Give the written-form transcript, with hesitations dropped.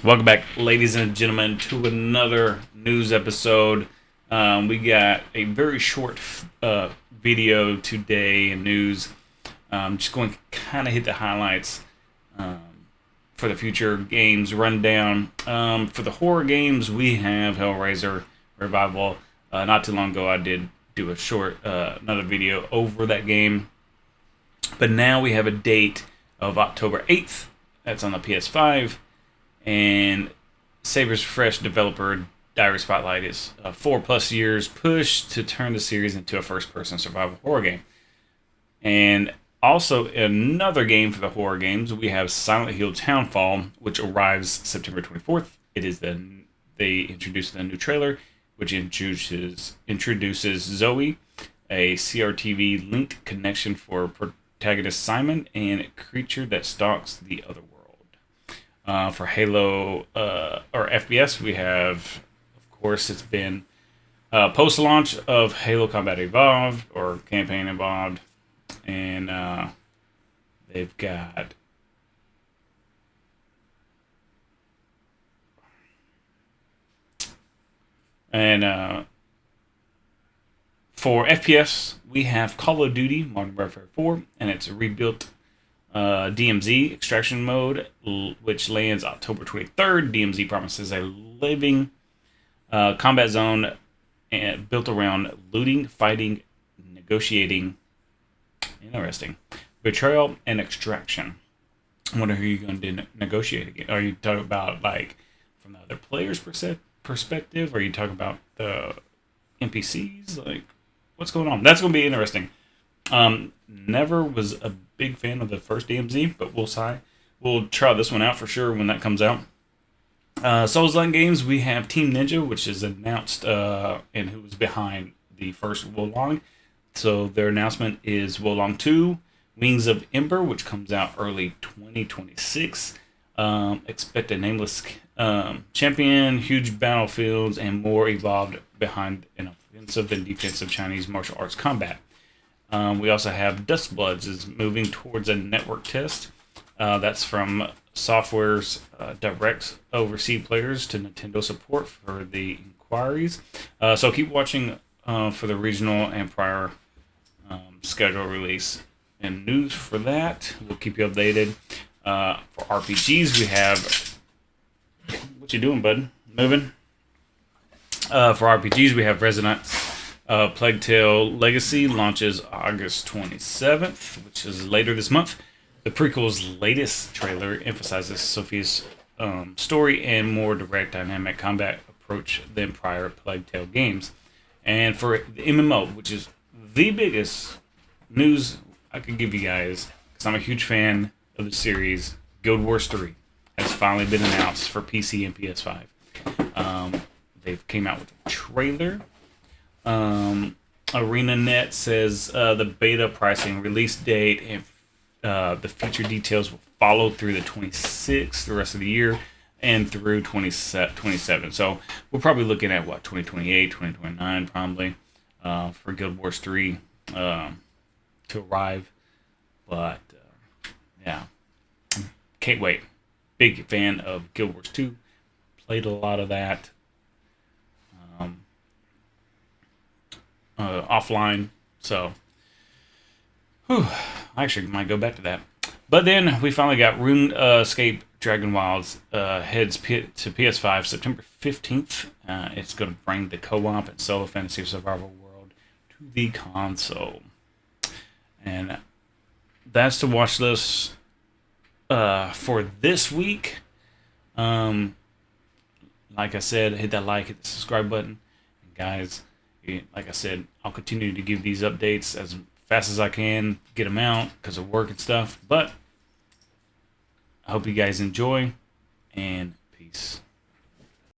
Welcome back, ladies and gentlemen, to another news episode. We got a very short video today in news. Just going to kind of hit the highlights for the future games rundown. For the horror games, we have Hellraiser Revival. Not too long ago, I did do a short another video over that game. But now we have a date of October 8th. That's on the PS5. And Saber's Fresh developer Diary Spotlight is 4+ years push to turn the series into a first-person survival horror game. And also another game for the horror games, we have Silent Hill Townfall, which arrives September 24th. They introduced a new trailer, which introduces Zoe, a CRTV linked connection for protagonist Simon, and a creature that stalks the other world. For Halo or FPS, we have, of course, it's been post-launch of Halo Combat Evolved or Campaign Evolved, and they've got for FPS, we have Call of Duty Modern Warfare 4, and it's a rebuilt DMZ extraction mode, which lands October 23rd. DMZ promises a living combat zone built around looting, fighting, negotiating. Interesting. Betrayal and extraction. I wonder who you're going to negotiate against. Are you talking about like from the other player's perspective? Or are you talking about the NPCs? Like, what's going on? That's going to be interesting. Never was a big fan of the first DMZ, but we'll try this one out for sure when that comes out. Soulslike games, we have Team Ninja, which is announced and who was behind the first Wolong. So their announcement is Wolong 2, Wings of Ember, which comes out early 2026. Expect a nameless champion, huge battlefields, and more evolved behind an offensive and defensive Chinese martial arts combat. We also have Duskbloods is moving towards a network test. That's from Software's direct overseas players to Nintendo support for the inquiries. So keep watching for the regional and prior schedule release and news for that. We'll keep you updated. For RPGs, we have... What you doing, bud? Moving? For RPGs, we have Resonance. Plague Tale Legacy launches August 27th, which is later this month. The prequel's latest trailer emphasizes Sophie's story and more direct dynamic combat approach than prior Plague Tale games. And for the MMO, which is the biggest news I could give you guys, because I'm a huge fan of the series, Guild Wars 3 has finally been announced for PC and PS5. They've came out with a trailer. ArenaNet says the beta pricing release date and the feature details will follow through the 26th, the rest of the year, and through 27. So we're probably looking at, 2028, 2029 probably for Guild Wars 3 to arrive. But, yeah, can't wait. Big fan of Guild Wars 2. Played a lot of that. Offline, so I actually might go back to that. But then we finally got RuneScape Dragon Wilds heads to PS5 September 15th. It's going to bring the co-op and solo fantasy survival world to the console, and that's the watch list for this week. Like I said, hit that like, hit the subscribe button, and guys, like I said, I'll continue to give these updates as fast as I can, get them out because of work and stuff. But I hope you guys enjoy, and peace.